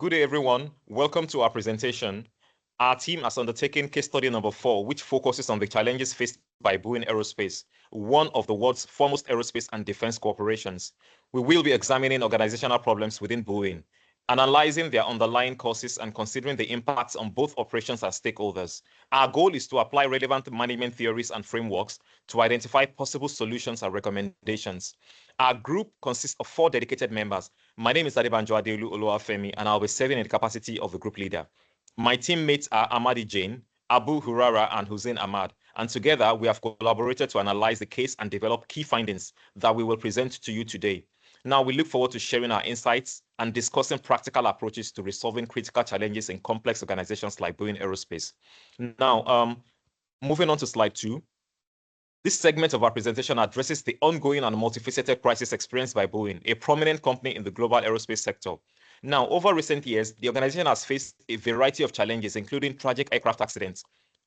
Good day, everyone. Welcome to our presentation. Our team has undertaken case study number 4, which focuses on the challenges faced by Boeing Aerospace, one of the world's foremost aerospace and defense corporations. We will be examining organizational problems within Boeing, analyzing their underlying causes and considering the impacts on both operations and stakeholders. Our goal is to apply relevant management theories and frameworks to identify possible solutions and recommendations. Our group consists of 4 dedicated members. My name is Adebanjo Adeolu Oluwafemi, and I'll be serving in the capacity of the group leader. My teammates are Amadi Jane, Abu Hurara, and Hussein Ahmad, and together we have collaborated to analyze the case and develop key findings that we will present to you today. Now, we look forward to sharing our insights and discussing practical approaches to resolving critical challenges in complex organizations like Boeing Aerospace. Now, moving on to slide 2. This segment of our presentation addresses the ongoing and multifaceted crisis experienced by Boeing, a prominent company in the global aerospace sector. Now, over recent years, the organization has faced a variety of challenges, including tragic aircraft accidents,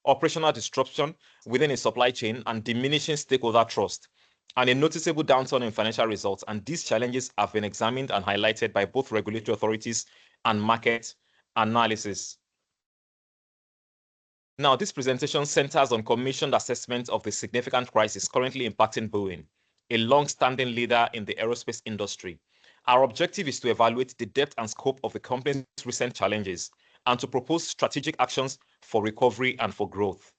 operational disruption within its supply chain, and diminishing stakeholder trust, and a noticeable downturn in financial results. And these challenges have been examined and highlighted by both regulatory authorities and market analysis. Now, this presentation centers on commissioned assessment of the significant crisis currently impacting Boeing, a long-standing leader in the aerospace industry. Our objective is to evaluate the depth and scope of the company's recent challenges and to propose strategic actions for recovery and for growth.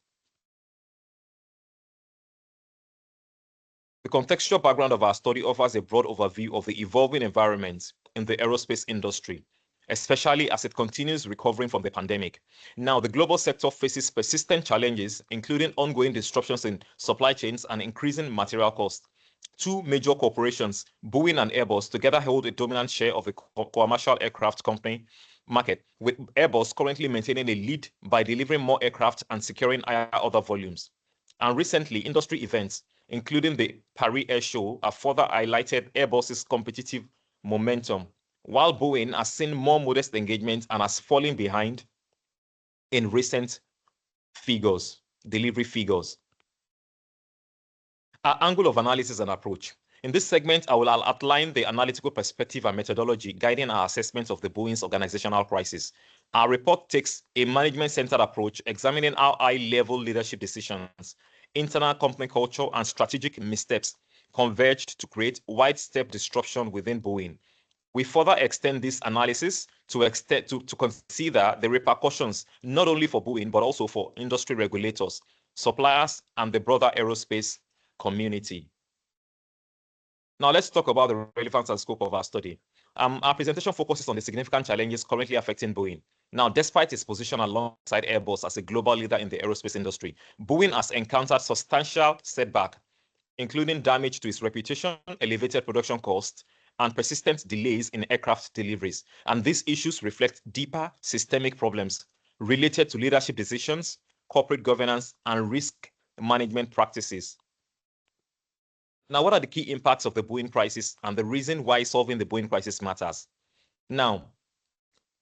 The contextual background of our study offers a broad overview of the evolving environment in the aerospace industry, especially as it continues recovering from the pandemic. Now, the global sector faces persistent challenges, including ongoing disruptions in supply chains and increasing material costs. 2 major corporations, Boeing and Airbus, together hold a dominant share of the commercial aircraft company market, with Airbus currently maintaining a lead by delivering more aircraft and securing higher order volumes. And recently, industry events, including the Paris Air Show, have further highlighted Airbus's competitive momentum, while Boeing has seen more modest engagement and has fallen behind in recent delivery figures. Our angle of analysis and approach. In this segment, I will outline the analytical perspective and methodology guiding our assessment of the Boeing's organizational crisis. Our report takes a management-centered approach, examining how high-level leadership decisions, internal company culture, and strategic missteps converged to create widespread disruption within Boeing. We further extend this analysis to consider the repercussions not only for Boeing, but also for industry regulators, suppliers, and the broader aerospace community. Now, let's talk about the relevance and scope of our study. Our presentation focuses on the significant challenges currently affecting Boeing. Now, despite its position alongside Airbus as a global leader in the aerospace industry, Boeing has encountered substantial setback, including damage to its reputation, elevated production costs, and persistent delays in aircraft deliveries. And these issues reflect deeper systemic problems related to leadership decisions, corporate governance, and risk management practices. Now, what are the key impacts of the Boeing crisis and the reason why solving the Boeing crisis matters? Now,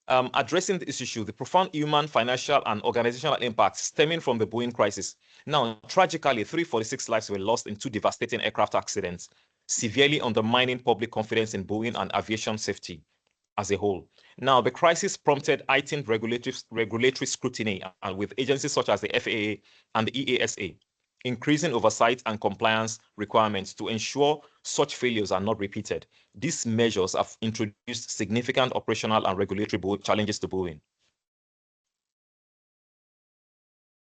addressing this issue, the profound human, financial, and organizational impacts stemming from the Boeing crisis. Now, tragically, 346 lives were lost in 2 devastating aircraft accidents, severely undermining public confidence in Boeing and aviation safety as a whole. Now, the crisis prompted heightened regulatory scrutiny with agencies such as the FAA and the EASA, increasing oversight and compliance requirements to ensure such failures are not repeated. These measures have introduced significant operational and regulatory challenges to Boeing.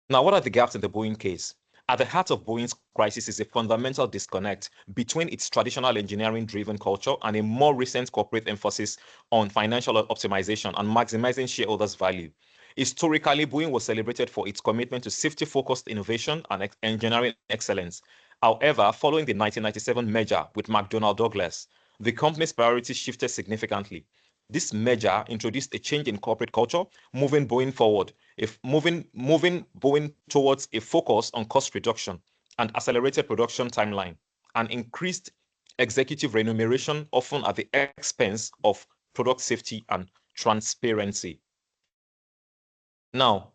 Now, what are the gaps in the Boeing case? At the heart of Boeing's crisis is a fundamental disconnect between its traditional engineering-driven culture and a more recent corporate emphasis on financial optimization and maximizing shareholders' value. Historically, Boeing was celebrated for its commitment to safety-focused innovation and engineering excellence. However, following the 1997 merger with McDonnell Douglas, the company's priorities shifted significantly. This merger introduced a change in corporate culture, moving Boeing towards a focus on cost reduction and accelerated production timeline, and increased executive remuneration, often at the expense of product safety and transparency. Now,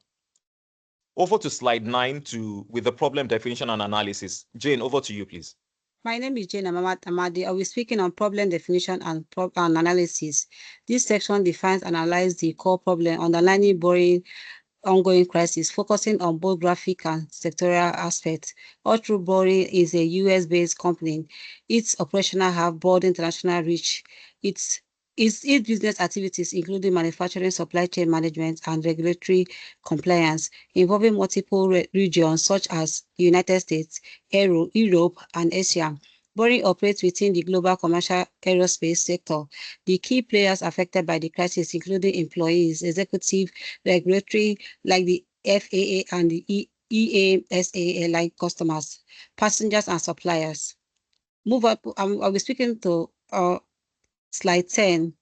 over to slide 9 with the problem definition and analysis. Jane, over to you, please. My name is Jane Amamat Amadi. I will be speaking on problem definition and analysis. This section defines and analyzes the core problem underlying boring ongoing crisis, focusing on both graphic and sectorial aspects. All True Boring is a US-based company. Its operational have broad international reach. Its its business activities, including manufacturing, supply chain management, and regulatory compliance, involving multiple regions such as the United States, Europe, and Asia. Boring operates within the global commercial aerospace sector. The key players affected by the crisis, including employees, executive, regulatory, like the FAA and the EASA, like customers, passengers, and suppliers. Move up. I'll be speaking to slide 10.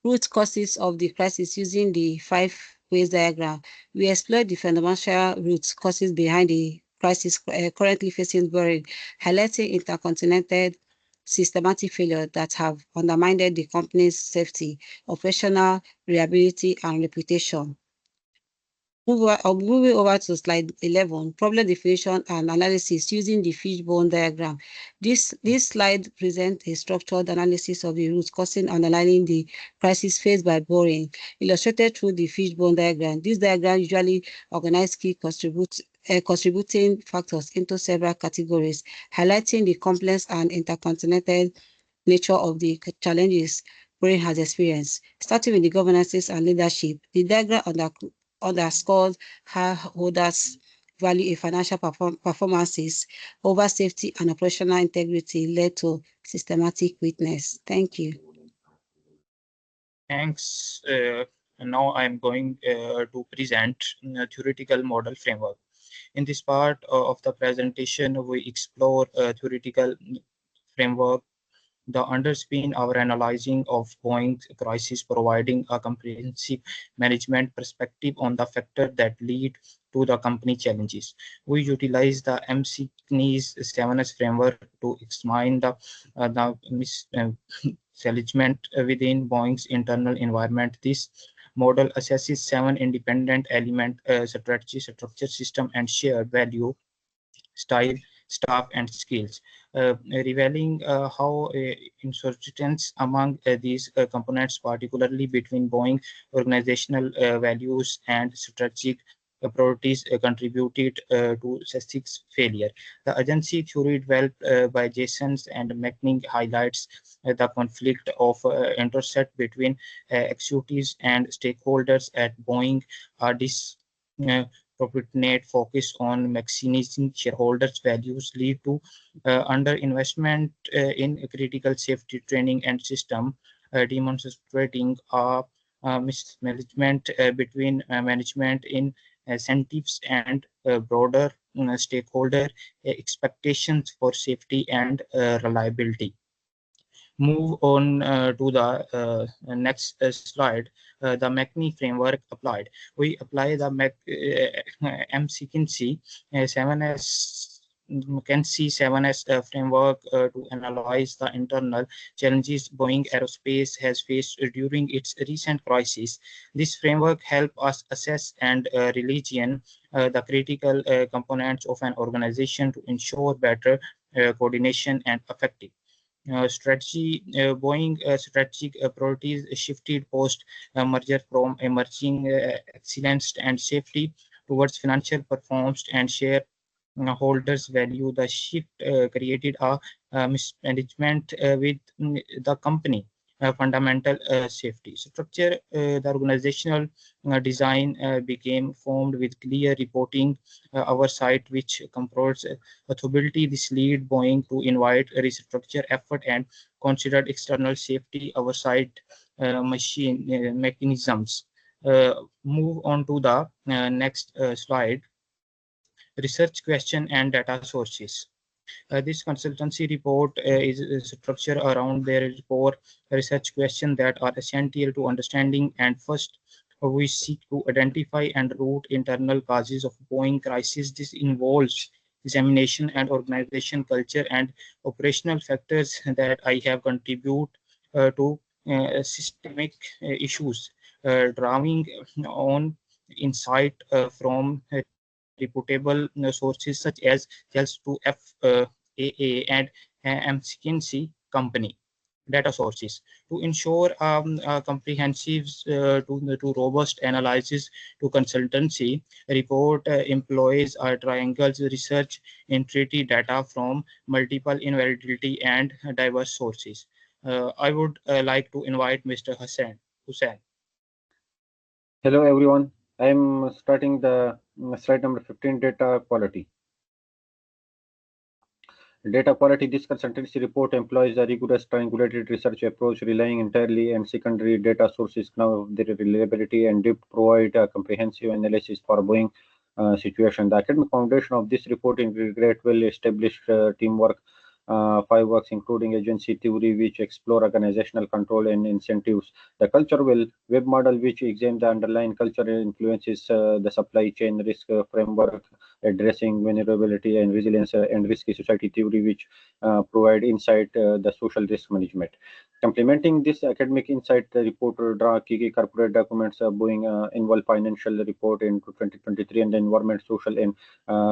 Root causes of the crisis using the 5 ways diagram. We explore the fundamental root causes behind the crisis currently facing Boeing, highlighting intercontinental systematic failure that have undermined the company's safety, operational reliability, and reputation. Moving over to slide 11, problem definition and analysis using the fishbone diagram. This slide presents a structured analysis of the root causing underlying the crisis faced by Boring, illustrated through the fishbone diagram. This diagram usually organizes key contributing factors into several categories, highlighting the complex and intercontinental nature of the challenges Boring has experienced. Starting with the governances and leadership, the diagram underscores how holders value a financial performances over safety and operational integrity led to systematic weakness. Thank you. Thanks. Now I'm going to present a theoretical model framework. In this part of the presentation, we explore a theoretical framework the underpin our analyzing of Boeing's crisis, providing a comprehensive management perspective on the factors that lead to the company challenges. We utilize the McKinsey's 7S framework to examine the misalignment within Boeing's internal environment. This model assesses 7 independent elements: strategy, structure, system, and shared value, style, staff, and skills, revealing how insurgents among these components, particularly between Boeing organizational values and strategic priorities, contributed to SESIC's failure. The agency theory developed by Jasons and McKinsey highlights the conflict of interest between executives and stakeholders at Boeing. This uh, proportionate focus on maximizing shareholders' values lead to underinvestment in critical safety training and system, demonstrating mismanagement between management incentives and broader stakeholder expectations for safety and reliability. Move on to the next slide. The McKinsey framework applied. We apply the McKinsey 7S McKinsey 7S framework to analyze the internal challenges Boeing Aerospace has faced during its recent crisis. This framework helps us assess and religion the critical components of an organization to ensure better coordination and effective strategy. Boeing strategic priorities shifted post merger from emerging excellence and safety towards financial performance and share holders value. The shift created a mismanagement with the company fundamental safety structure. The organizational design became formed with clear reporting oversight, which controls authority. This lead Boeing to invite a restructure effort and considered external safety oversight mechanisms. Move on to the next slide. Research question and data sources. This consultancy report is structured around their core research questions that are essential to understanding. And first, we seek to identify and root internal causes of Boeing crisis. This involves examination and organization culture and operational factors that I have contribute to systemic issues, drawing on insight from reputable sources such as JELS to FAA and McKinsey company data sources to ensure comprehensive to robust analysis to consultancy report employs triangles research entity data from multiple invalidity and diverse sources. I would like to invite Mr. Hussain. Hello everyone. I'm starting the slide number 15, data quality. Data quality, this consultancy report employs a rigorous triangulated research approach relying entirely on secondary data sources now their reliability and depth provide a comprehensive analysis for Boeing situation. The academic foundation of this report integrates well-established teamwork frameworks, including agency theory, which explore organizational control and incentives. The culture web model, which examines the underlying culture influences the supply chain risk framework, addressing vulnerability and resilience and risky society theory, which provide insight the social risk management. Complementing this academic insight, the report draw key corporate documents Boeing annual financial report in 2023 and the environment, social and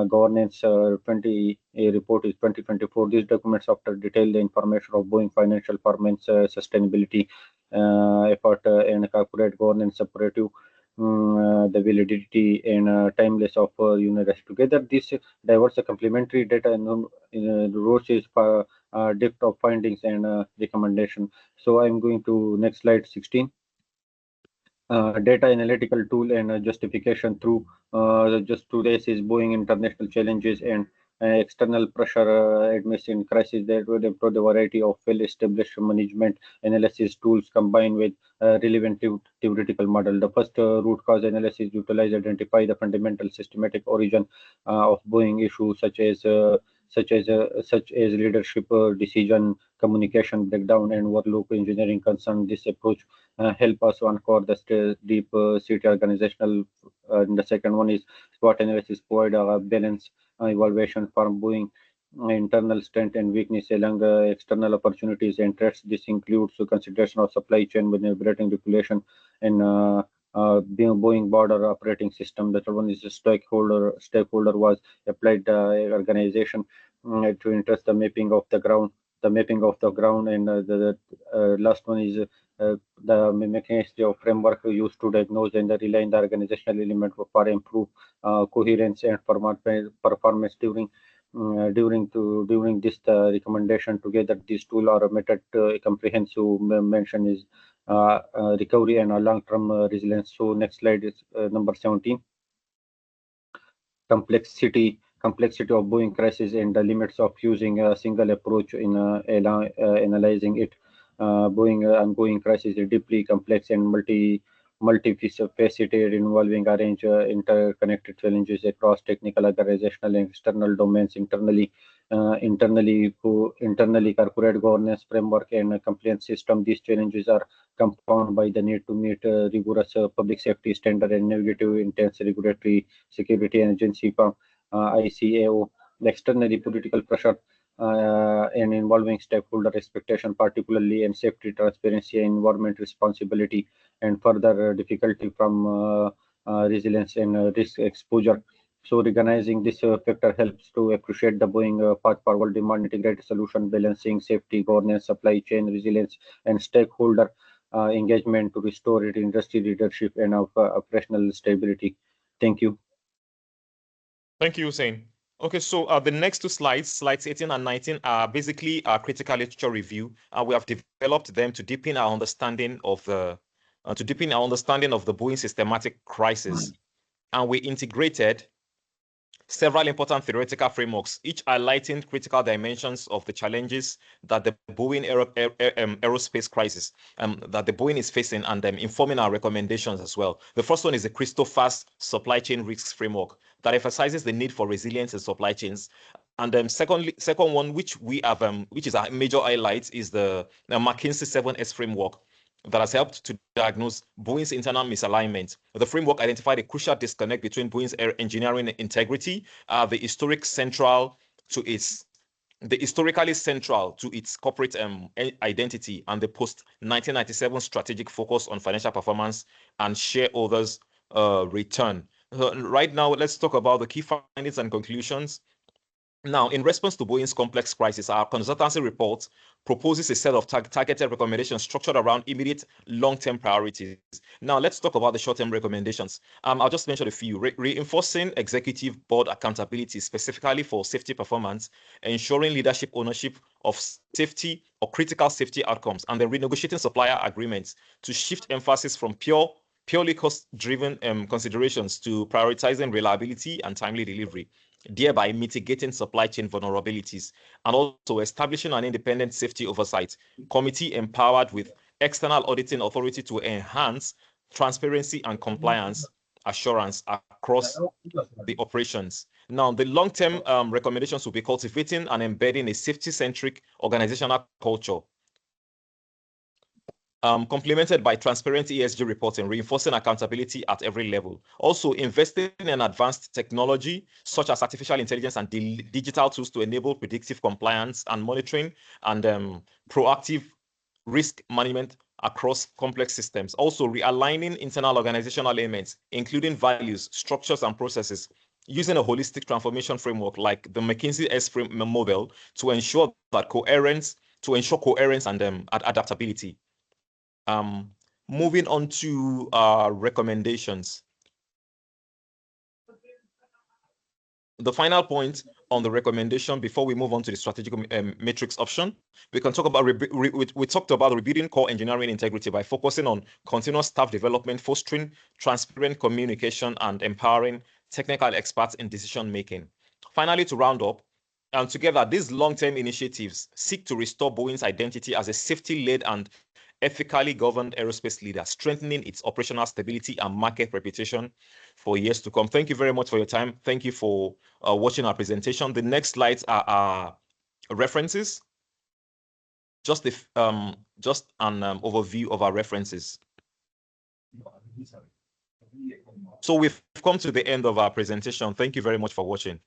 governance 20 a report is 2024. These documents after detail the information of Boeing financial performance, sustainability effort, and corporate governance operative. The validity and timeless of units together. This diverse complementary data and rows is depth of findings and recommendation. So I'm going to next slide 16. Data analytical tool and justification through just today's is Boeing international challenges and external pressure amidst in crisis that would improve the variety of well-established management analysis tools combined with relevant theoretical model. The first root cause analysis utilize identify the fundamental systematic origin of Boeing issues such as leadership decision communication breakdown and overlook engineering concern. This approach help us uncover the deep seated organizational. And the second one is SWOT analysis provide a balance evaluation from Boeing internal strength and weakness along external opportunities and threats. This includes consideration of supply chain manipulating regulation and Boeing border operating system. The third one is the stakeholder was applied organization to interest the mapping of the ground. And the last one is the mechanism of framework used to diagnose and rely on the organizational element for improve coherence and performance during this recommendation. Together these tools are a method comprehensive mention is recovery and long-term resilience. So next slide is number 17. Complexity of Boeing crisis and the limits of using a single approach in analyzing it. Boeing ongoing crisis is deeply complex and multifaceted, involving a range interconnected challenges across technical, organizational, and external domains. Internally corporate governance framework and compliance system. These challenges are compounded by the need to meet rigorous public safety standard and navigate intense regulatory security agency from ICAO. Externally political pressure and involving stakeholder expectation, particularly in safety, transparency, and environment responsibility, and further difficulty from resilience and risk exposure. So recognizing this factor helps to appreciate the Boeing path forward, demand integrated solution, balancing safety, governance, supply chain resilience, and stakeholder engagement to restore it industry leadership and operational stability. Thank you. Thank you, Hussein. Okay, so the next two slides, slides 18 and 19, are basically a critical literature review. We have developed them to deepen our understanding of the Boeing systematic crisis, and we integrated several important theoretical frameworks, each highlighting critical dimensions of the challenges that the Boeing aerospace crisis that the Boeing is facing, and informing our recommendations as well. The first one is the crystal fast supply chain risks framework that emphasizes the need for resilience in supply chains. And second one, which we have, which is a major highlight, is the McKinsey 7S framework that has helped to diagnose Boeing's internal misalignment. The framework identified a crucial disconnect between Boeing's engineering integrity, the historically central to its corporate identity, and the post-1997 strategic focus on financial performance and shareholders' return. Right now, let's talk about the key findings and conclusions Now, in response to Boeing's complex crisis, our consultancy report proposes a set of targeted recommendations structured around immediate long-term priorities. Now, let's talk about the short-term recommendations. I'll just mention a few. Reinforcing executive board accountability, specifically for safety performance, ensuring leadership ownership of safety or critical safety outcomes, and then renegotiating supplier agreements to shift emphasis from purely cost-driven considerations to prioritizing reliability and timely delivery, thereby mitigating supply chain vulnerabilities, and also establishing an independent safety oversight committee empowered with external auditing authority to enhance transparency and compliance assurance across the operations. Now, the long-term recommendations will be cultivating and embedding a safety-centric organizational culture, complemented by transparent ESG reporting, reinforcing accountability at every level. Also, investing in advanced technology such as artificial intelligence and digital tools to enable predictive compliance and monitoring and proactive risk management across complex systems. Also, realigning internal organizational elements, including values, structures, and processes, using a holistic transformation framework like the McKinsey S-frame model to ensure coherence and adaptability. Moving on to recommendations. The final point on the recommendation before we move on to the strategic matrix option, we can talk about we talked about rebuilding core engineering integrity by focusing on continuous staff development, fostering transparent communication, and empowering technical experts in decision making. Finally, to round up, and together, these long-term initiatives seek to restore Boeing's identity as a safety-led and ethically governed aerospace leader, strengthening its operational stability and market reputation for years to come. Thank you very much for your time. Thank you for watching our presentation. The next slides are references. Just an overview of our references. So we've come to the end of our presentation. Thank you very much for watching.